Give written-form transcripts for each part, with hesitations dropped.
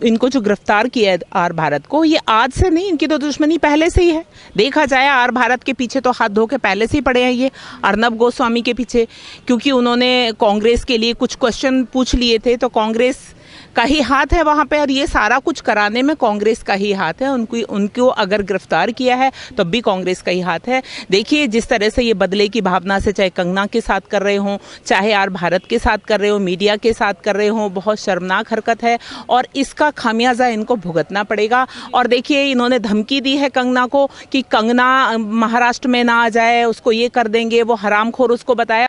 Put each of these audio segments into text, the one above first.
इनको जो गिरफ्तार किया है आर भारत को, ये आज से नहीं, इनकी तो दुश्मनी पहले से ही है। देखा जाए आर भारत के पीछे तो हाथ धो के पहले से ही पड़े हैं ये अर्नब गोस्वामी के पीछे, क्योंकि उन्होंने कांग्रेस के लिए कुछ क्वेश्चन पूछ लिए थे, तो कांग्रेस का ही हाथ है वहां पे, और ये सारा कुछ कराने में कांग्रेस का ही हाथ है। उनको अगर गिरफ्तार किया है तब भी कांग्रेस का ही हाथ है। देखिए जिस तरह से ये बदले की भावना से, चाहे कंगना के साथ कर रहे हों, चाहे आर भारत के साथ कर रहे हो, मीडिया के साथ कर रहे हों, बहुत शर्मनाक हरकत है और इसका खामियाजा इनको भुगतना पड़ेगा। और देखिए इन्होंने धमकी दी है कंगना को कि कंगना महाराष्ट्र में ना आ जाए, उसको ये कर देंगे, वो हरामखोर उसको बताया।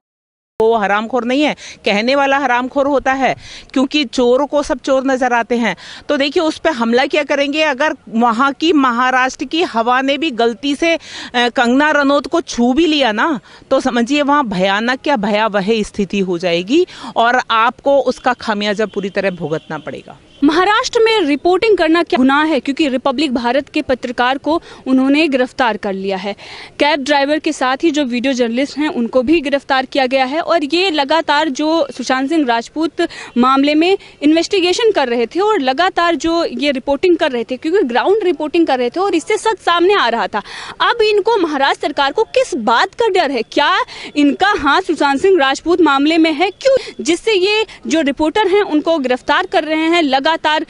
वो हरामखोर नहीं है, कहने वाला हरामखोर होता है, क्योंकि चोरों को सब चोर नजर आते हैं। तो देखिए उस पर हमला क्या करेंगे, अगर वहां की महाराष्ट्र की हवा ने भी गलती से कंगना रनौत को छू भी लिया ना, तो समझिए वहां भयानक क्या भयावह स्थिति हो जाएगी और आपको उसका खामियाजा पूरी तरह भुगतना पड़ेगा। महाराष्ट्र में रिपोर्टिंग करना क्या गुनाह है, क्योंकि रिपब्लिक भारत के पत्रकार को उन्होंने गिरफ्तार कर लिया है। कैब ड्राइवर के साथ ही जो वीडियो जर्नलिस्ट हैं उनको भी गिरफ्तार किया गया है और ये लगातार जो सुशांत सिंह राजपूत मामले में इन्वेस्टिगेशन कर रहे थे और लगातार जो ये रिपोर्टिंग कर रहे थे, क्योंकि ग्राउंड रिपोर्टिंग कर रहे थे और इससे सच सामने आ रहा था। अब इनको महाराष्ट्र सरकार को किस बात का डर है? क्या इनका हाथ सुशांत सिंह राजपूत मामले में है, क्यों जिससे ये जो रिपोर्टर हैं उनको गिरफ्तार कर रहे हैं? लगातार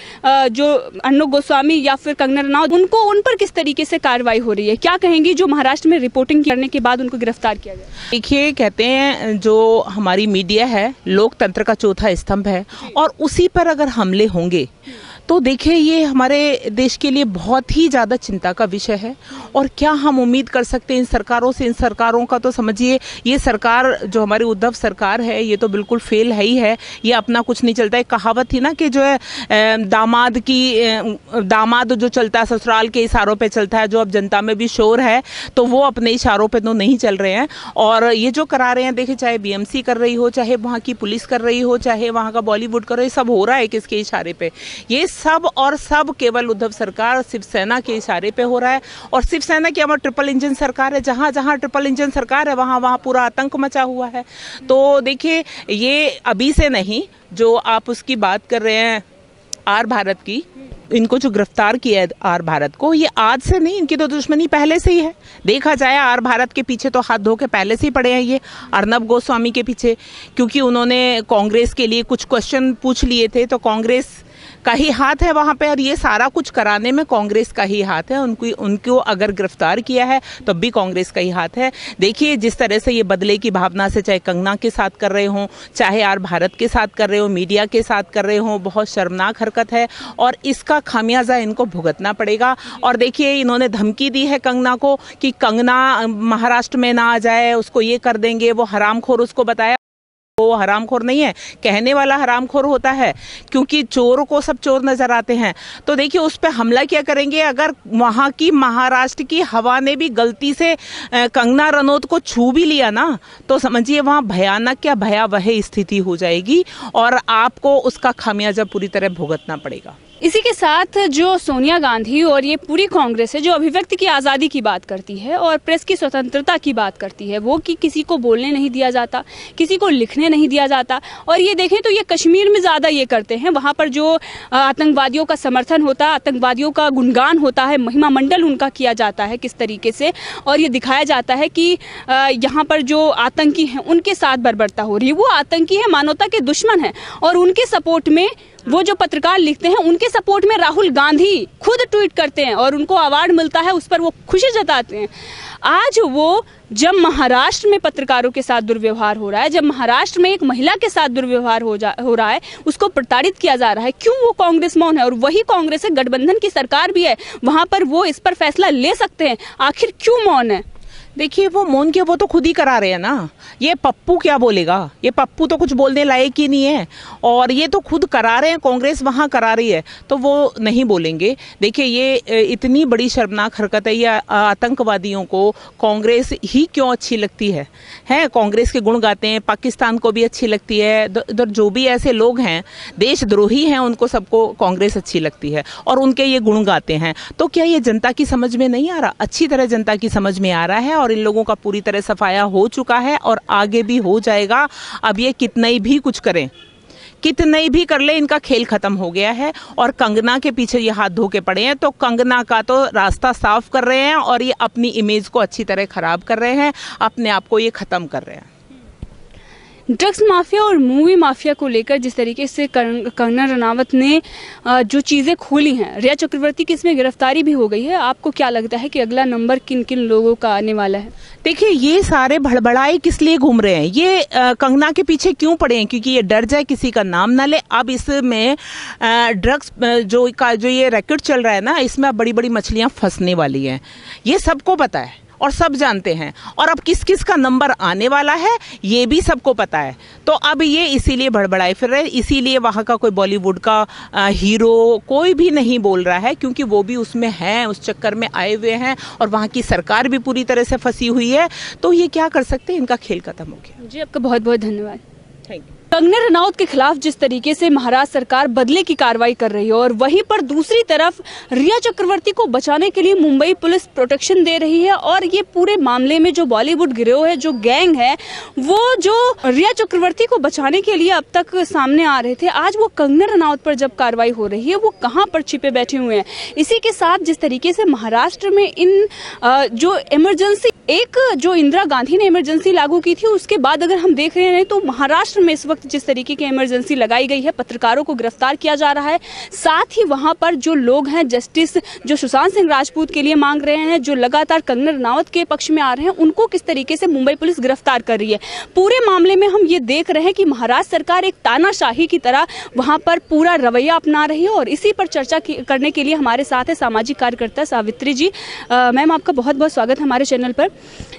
जो अर्नब गोस्वामी या फिर कंगना रनौत, उन पर किस तरीके से कार्रवाई हो रही है? क्या कहेंगी जो महाराष्ट्र में रिपोर्टिंग करने के बाद उनको गिरफ्तार किया गया? देखिए कहते हैं जो हमारी मीडिया है लोकतंत्र का चौथा स्तंभ है और उसी पर अगर हमले होंगे तो देखिए ये हमारे देश के लिए बहुत ही ज़्यादा चिंता का विषय है। और क्या हम उम्मीद कर सकते हैं इन सरकारों से? इन सरकारों का तो समझिए ये सरकार जो हमारी उद्धव सरकार है ये तो बिल्कुल फेल है ही है, ये अपना कुछ नहीं चलता है। कहावत थी ना कि जो है दामाद जो चलता है ससुराल के इशारों पे चलता है, जो अब जनता में भी शोर है तो वो अपने इशारों पे तो नहीं चल रहे हैं। और ये जो करा रहे हैं, देखिए चाहे बीएमसी कर रही हो, चाहे वहाँ की पुलिस कर रही हो, चाहे वहाँ का बॉलीवुड कर रही हो, सब हो रहा है किसके इशारे पे? ये सब और सब केवल उद्धव सरकार शिवसेना के इशारे पे हो रहा है। और शिवसेना की हमारी ट्रिपल इंजन सरकार है, जहां जहां ट्रिपल इंजन सरकार है वहां वहां पूरा आतंक मचा हुआ है। तो देखिए ये अभी से नहीं, जो आप उसकी बात कर रहे हैं आर भारत की, इनको जो गिरफ्तार किया है आर भारत को, ये आज से नहीं, इनकी तो दुश्मनी पहले से ही है। देखा जाए आर भारत के पीछे तो हाथ धो के पहले से ही पड़े हैं ये अर्नब गोस्वामी के पीछे, क्योंकि उन्होंने कांग्रेस के लिए कुछ क्वेश्चन पूछ लिए थे, तो कांग्रेस का ही हाथ है वहां पे, और ये सारा कुछ कराने में कांग्रेस का ही हाथ है। उनको अगर गिरफ्तार किया है तब भी कांग्रेस का ही हाथ है। देखिए जिस तरह से ये बदले की भावना से, चाहे कंगना के साथ कर रहे हों, चाहे आर भारत के साथ कर रहे हो, मीडिया के साथ कर रहे हों, बहुत शर्मनाक हरकत है और इसका खामियाजा इनको भुगतना पड़ेगा। और देखिए इन्होंने धमकी दी है कंगना को कि कंगना महाराष्ट्र में ना आ जाए, उसको ये कर देंगे, वो हरामखोर उसको बताया। वो हरामखोर नहीं है, कहने वाला हरामखोर होता है, क्योंकि चोरों को सब चोर नजर आते हैं। तो देखिए उस पर हमला क्या करेंगे, अगर वहां की महाराष्ट्र की हवा ने भी गलती से कंगना रनौत को छू भी लिया ना, तो समझिए वहां भयानक क्या भयावह स्थिति हो जाएगी और आपको उसका खामियाजा पूरी तरह भुगतना पड़ेगा। इसी के साथ जो सोनिया गांधी और ये पूरी कांग्रेस है जो अभिव्यक्ति की आज़ादी की बात करती है और प्रेस की स्वतंत्रता की बात करती है, वो कि किसी को बोलने नहीं दिया जाता, किसी को लिखने नहीं दिया जाता। और ये देखें तो ये कश्मीर में ज़्यादा ये करते हैं, वहाँ पर जो आतंकवादियों का समर्थन होता है, आतंकवादियों का गुणगान होता है, महिमा मंडल उनका किया जाता है किस तरीके से, और ये दिखाया जाता है कि यहाँ पर जो आतंकी हैं उनके साथ बर्बरता हो रही है। वो आतंकी है, मानवता के दुश्मन है, और उनके सपोर्ट में वो जो पत्रकार लिखते हैं उनके सपोर्ट में राहुल गांधी खुद ट्वीट करते हैं और उनको अवार्ड मिलता है, उस पर वो खुशी जताते हैं। आज वो जब महाराष्ट्र में पत्रकारों के साथ दुर्व्यवहार हो रहा है, जब महाराष्ट्र में एक महिला के साथ दुर्व्यवहार हो रहा है, उसको प्रताड़ित किया जा रहा है, क्यों वो कांग्रेस मौन है? और वही कांग्रेस है, गठबंधन की सरकार भी है, वहां पर वो इस पर फैसला ले सकते हैं, आखिर क्यों मौन है? देखिए वो मौन के वो तो खुद ही करा रहे हैं ना, ये पप्पू क्या बोलेगा? ये पप्पू तो कुछ बोलने लायक ही नहीं है, और ये तो खुद करा रहे हैं, कांग्रेस वहां करा रही है तो वो नहीं बोलेंगे। देखिए ये इतनी बड़ी शर्मनाक हरकत है, ये आतंकवादियों को कांग्रेस ही क्यों अच्छी लगती है? कांग्रेस के गुण गाते हैं, पाकिस्तान को भी अच्छी लगती है, इधर जो भी ऐसे लोग हैं देशद्रोही हैं उनको सबको कांग्रेस अच्छी लगती है और उनके ये गुण गाते हैं। तो क्या ये जनता की समझ में नहीं आ रहा? अच्छी तरह जनता की समझ में आ रहा है और इन लोगों का पूरी तरह सफाया हो चुका है और आगे भी हो जाएगा। अब ये कितना ही भी कुछ करें, कितने भी कर ले, इनका खेल खत्म हो गया है और कंगना के पीछे ये हाथ धो के पड़े हैं। तो कंगना का तो रास्ता साफ कर रहे हैं और ये अपनी इमेज को अच्छी तरह खराब कर रहे हैं, अपने आप को ये खत्म कर रहे हैं। ड्रग्स माफिया और मूवी माफिया को लेकर जिस तरीके से कंगना रनावत ने जो चीजें खोली हैं, रिया चक्रवर्ती की इसमें गिरफ्तारी भी हो गई है। आपको क्या लगता है कि अगला नंबर किन किन लोगों का आने वाला है? देखिए, ये सारे भड़बड़ाए किस लिए घूम रहे हैं, ये कंगना के पीछे क्यों पड़े हैं? क्योंकि ये डर जाए किसी का नाम ना ले। अब इसमें ड्रग्स जो ये रैकेट चल रहा है ना, इसमें बड़ी बड़ी मछलियां फंसने वाली हैं, ये सबको पता है और सब जानते हैं। और अब किस किस का नंबर आने वाला है ये भी सबको पता है। तो अब ये इसीलिए भड़बड़ाए फिर रहे, इसीलिए वहाँ का कोई बॉलीवुड का हीरो कोई भी नहीं बोल रहा है, क्योंकि वो भी उसमें हैं, उस चक्कर में आए हुए हैं और वहाँ की सरकार भी पूरी तरह से फंसी हुई है। तो ये क्या कर सकते हैं, इनका खेल खत्म हो गया। जी, आपका बहुत बहुत धन्यवाद। Thank you. कंगना रनावत के खिलाफ जिस तरीके से महाराष्ट्र सरकार बदले की कार्रवाई कर रही है और वहीं पर दूसरी तरफ रिया चक्रवर्ती को बचाने के लिए मुंबई पुलिस प्रोटेक्शन दे रही है और ये पूरे मामले में जो बॉलीवुड गिरोह है, जो गैंग है, वो जो रिया चक्रवर्ती को बचाने के लिए अब तक सामने आ रहे थे, आज वो कंगना रनावत पर जब कार्रवाई हो रही है, वो कहां पर छिपे बैठे हुए हैं। इसी के साथ जिस तरीके से महाराष्ट्र में इन जो इमरजेंसी, एक जो इंदिरा गांधी ने इमरजेंसी लागू की थी, उसके बाद अगर हम देख रहे हैं तो महाराष्ट्र में इस वक्त जिस तरीके की इमरजेंसी लगाई गई है, पत्रकारों को गिरफ्तार किया जा रहा है, साथ ही वहां पर जो लोग हैं जस्टिस जो सुशांत सिंह राजपूत के लिए मांग रहे हैं, जो लगातार कंगना रनावत के पक्ष में आ रहे हैं, उनको किस तरीके से मुंबई पुलिस गिरफ्तार कर रही है। पूरे मामले में हम ये देख रहे हैं कि महाराष्ट्र सरकार एक तानाशाही की तरह वहां पर पूरा रवैया अपना रही है और इसी पर चर्चा करने के लिए हमारे साथ है सामाजिक कार्यकर्ता सावित्री जी। मैम, आपका बहुत बहुत स्वागत है हमारे चैनल पर।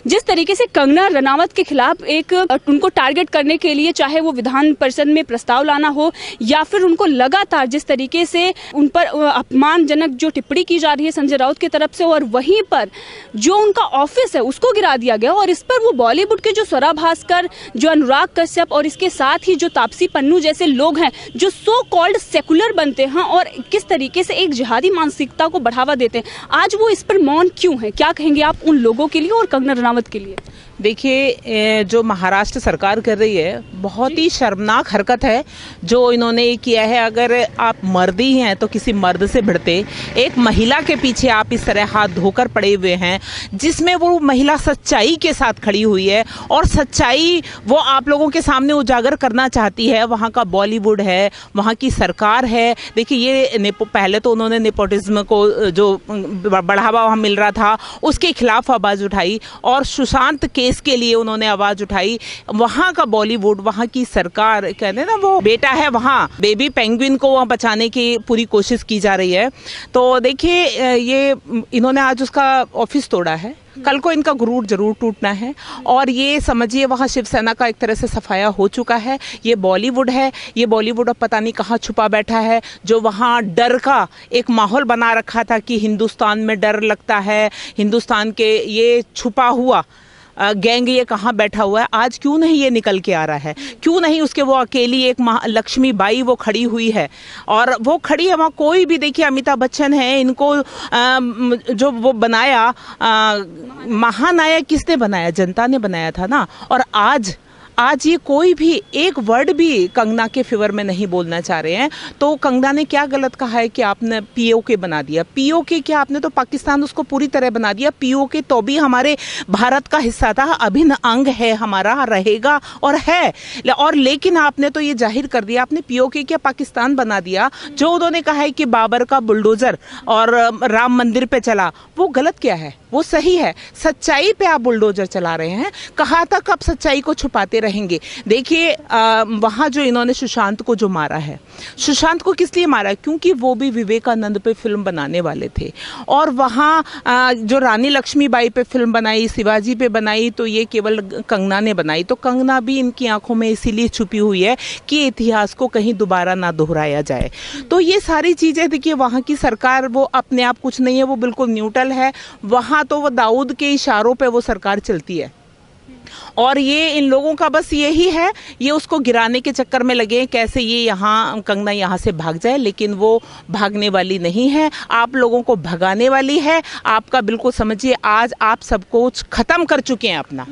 जिस तरीके से कंगना रनावत के खिलाफ एक उनको टारगेट करने के लिए, चाहे वो विधान परिषद में प्रस्ताव लाना हो या फिर उनको लगातार जिस तरीके से उन पर अपमानजनक जो टिप्पणी की जा रही है संजय राउत की तरफ से, और वहीं पर जो उनका ऑफिस है उसको गिरा दिया गया, और इस पर वो बॉलीवुड के जो स्वरा भास्कर, जो अनुराग कश्यप और इसके साथ ही जो तापसी पन्नू जैसे लोग हैं जो सो कॉल्ड सेकुलर बनते हैं और किस तरीके से एक जिहादी मानसिकता को बढ़ावा देते हैं, आज वो इस पर मौन क्यों है? क्या कहेंगे आप उन लोगों के लिए और कंगना रनावत के लिए? देखिए, जो महाराष्ट्र सरकार कर रही है बहुत ही शर्मनाक हरकत है जो इन्होंने किया है। अगर आप मर्द ही हैं तो किसी मर्द से भिड़ते, एक महिला के पीछे आप इस तरह हाथ धोकर पड़े हुए हैं, जिसमें वो महिला सच्चाई के साथ खड़ी हुई है और सच्चाई वो आप लोगों के सामने उजागर करना चाहती है। वहाँ का बॉलीवुड है, वहाँ की सरकार है। देखिए, ये पहले तो उन्होंने नेपोटिज्म को जो बढ़ावा वहाँ मिल रहा था उसके खिलाफ आवाज़ उठाई और सुशांत के लिए उन्होंने आवाज उठाई। वहां का बॉलीवुड, वहां की सरकार, कहते हैं ना वो बेटा है, वहां बेबी पेंगुइन को वहां बचाने की पूरी कोशिश की जा रही है। तो देखिए, ये इन्होंने आज उसका ऑफिस तोड़ा है, कल को इनका गुरूर जरूर टूटना है। और ये समझिए वहाँ शिवसेना का एक तरह से सफाया हो चुका है। ये बॉलीवुड है, ये बॉलीवुड अब पता नहीं कहाँ छुपा बैठा है, जो वहाँ डर का एक माहौल बना रखा था कि हिंदुस्तान में डर लगता है, हिंदुस्तान के ये छुपा हुआ गैंग ये कहाँ बैठा हुआ है। आज क्यों नहीं ये निकल के आ रहा है? क्यों नहीं उसके वो अकेली एक लक्ष्मी बाई वो खड़ी हुई है, और वो खड़ी है वहाँ। कोई भी देखिए, अमिताभ बच्चन है, इनको जो वो बनाया महानायक किसने बनाया? जनता ने बनाया था ना। और आज ये कोई भी एक वर्ड भी कंगना के फेवर में नहीं बोलना चाह रहे हैं। तो कंगना ने क्या गलत कहा है कि आपने पीओके बना दिया? पीओके क्या, आपने तो पाकिस्तान उसको पूरी तरह बना दिया। पीओके तो भी हमारे भारत का हिस्सा था, अभिन्न अंग है हमारा, रहेगा और है। और लेकिन आपने तो ये जाहिर कर दिया, आपने पीओके क्या पाकिस्तान बना दिया। जो उन्होंने कहा है कि बाबर का बुलडोजर और राम मंदिर पे चला, वो गलत क्या है? वो सही है। सच्चाई पे आप बुलडोजर चला रहे हैं। कहाँ तक आप सच्चाई को छुपाते रहेंगे? देखिए, वहाँ जो इन्होंने सुशांत को जो मारा है, सुशांत को किस लिए मारा? क्योंकि वो भी विवेकानंद पे फिल्म बनाने वाले थे। और वहाँ जो रानी लक्ष्मीबाई पे फिल्म बनाई, शिवाजी पे बनाई, तो ये केवल कंगना ने बनाई। तो कंगना भी इनकी आंखों में इसीलिए छुपी हुई है कि इतिहास को कहीं दोबारा ना दोहराया जाए। तो ये सारी चीज़ें देखिए, वहाँ की सरकार वो अपने आप कुछ नहीं है, वो बिल्कुल न्यूट्रल है। वहाँ तो वो दाऊद के इशारों पे वो सरकार चलती है। और ये इन लोगों का बस यही है, ये उसको गिराने के चक्कर में लगे कैसे ये यहाँ कंगना यहाँ से भाग जाए। लेकिन वो भागने वाली नहीं है, आप लोगों को भगाने वाली है। आपका बिल्कुल समझिए, आज आप सब कुछ खत्म कर चुके हैं अपना।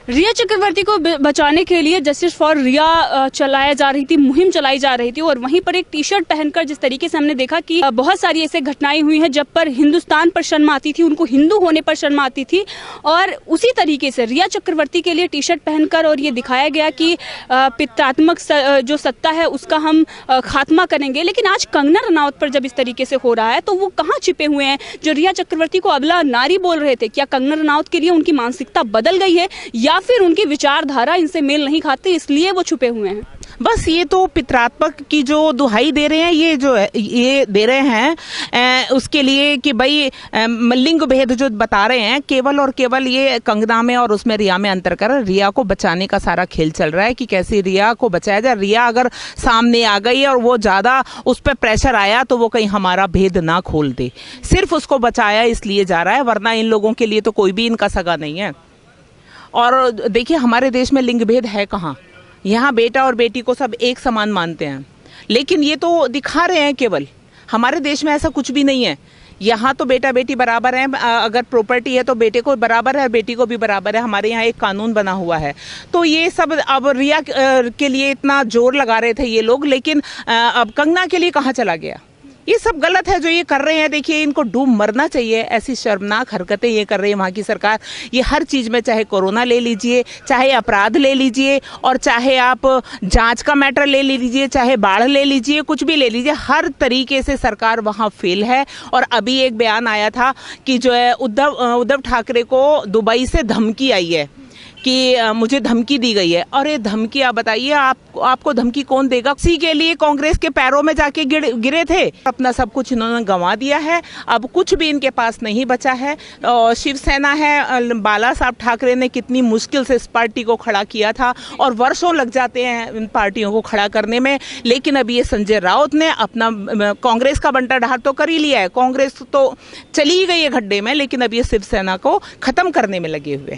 रिया चक्रवर्ती को बचाने के लिए जस्टिस फॉर रिया चलाया जा रही थी, मुहिम चलाई जा रही थी, और वहीं पर एक टी शर्ट पहनकर जिस तरीके से हमने देखा कि बहुत सारी ऐसे घटनाएं हुई हैं जब पर हिंदुस्तान पर शर्म आती थी, उनको हिंदू होने पर शर्म आती थी, और उसी तरीके से रिया चक्रवर्ती के लिए टी शर्ट पहनकर और ये दिखाया गया कि पितृत्मक जो सत्ता है उसका हम खात्मा करेंगे। लेकिन आज कंगना रनौत पर जब इस तरीके से हो रहा है तो वो कहाँ छिपे हुए हैं? जो रिया चक्रवर्ती को अबला नारी बोल रहे थे, क्या कंगना रनौत के लिए उनकी मानसिकता बदल गई है या फिर उनकी विचारधारा इनसे मेल नहीं खाती इसलिए वो छुपे हुए हैं? बस ये तो पितरात्मक की जो दुहाई दे रहे हैं, ये जो है ये दे रहे हैं उसके लिए कि भाई लिंग भेद जो बता रहे हैं, केवल और केवल ये कंगना में और उसमें रिया में अंतर कर रिया को बचाने का सारा खेल चल रहा है कि कैसे रिया को बचाया जाए। रिया अगर सामने आ गई और वो ज़्यादा उस पर प्रेशर आया तो वो कहीं हमारा भेद ना खोल दे, सिर्फ उसको बचाया इसलिए जा रहा है, वरना इन लोगों के लिए तो कोई भी इनका सगा नहीं है। और देखिए हमारे देश में लिंग भेद है कहाँ? यहाँ बेटा और बेटी को सब एक समान मानते हैं, लेकिन ये तो दिखा रहे हैं केवल। हमारे देश में ऐसा कुछ भी नहीं है। यहाँ तो बेटा बेटी बराबर हैं, अगर प्रॉपर्टी है तो बेटे को बराबर है, बेटी को भी बराबर है। हमारे यहाँ एक कानून बना हुआ है। तो ये सब अब रिया के लिए इतना जोर लगा रहे थे ये लोग, लेकिन अब कंगना के लिए कहाँ चला गया? ये सब गलत है जो ये कर रहे हैं। देखिए इनको डूब मरना चाहिए, ऐसी शर्मनाक हरकतें ये कर रही है वहाँ की सरकार। ये हर चीज़ में, चाहे कोरोना ले लीजिए, चाहे अपराध ले लीजिए, और चाहे आप जांच का मैटर ले लीजिए, चाहे बाढ़ ले लीजिए, कुछ भी ले लीजिए, हर तरीके से सरकार वहाँ फेल है। और अभी एक बयान आया था कि जो है उद्धव ठाकरे को दुबई से धमकी आई है कि मुझे धमकी दी गई है। और ये धमकी आप बताइए, आपको धमकी कौन देगा? इसी के लिए कांग्रेस के पैरों में जाके गिरे थे। अपना सब कुछ इन्होंने गंवा दिया है, अब कुछ भी इनके पास नहीं बचा है। और शिवसेना है, बाला साहब ठाकरे ने कितनी मुश्किल से इस पार्टी को खड़ा किया था, और वर्षों लग जाते हैं इन पार्टियों को खड़ा करने में। लेकिन अभी ये संजय राउत ने अपना कांग्रेस का बंटाढार तो कर ही लिया है। कांग्रेस तो चली गई है गड्ढे में, लेकिन अब ये शिवसेना को खत्म करने में लगे हुए हैं।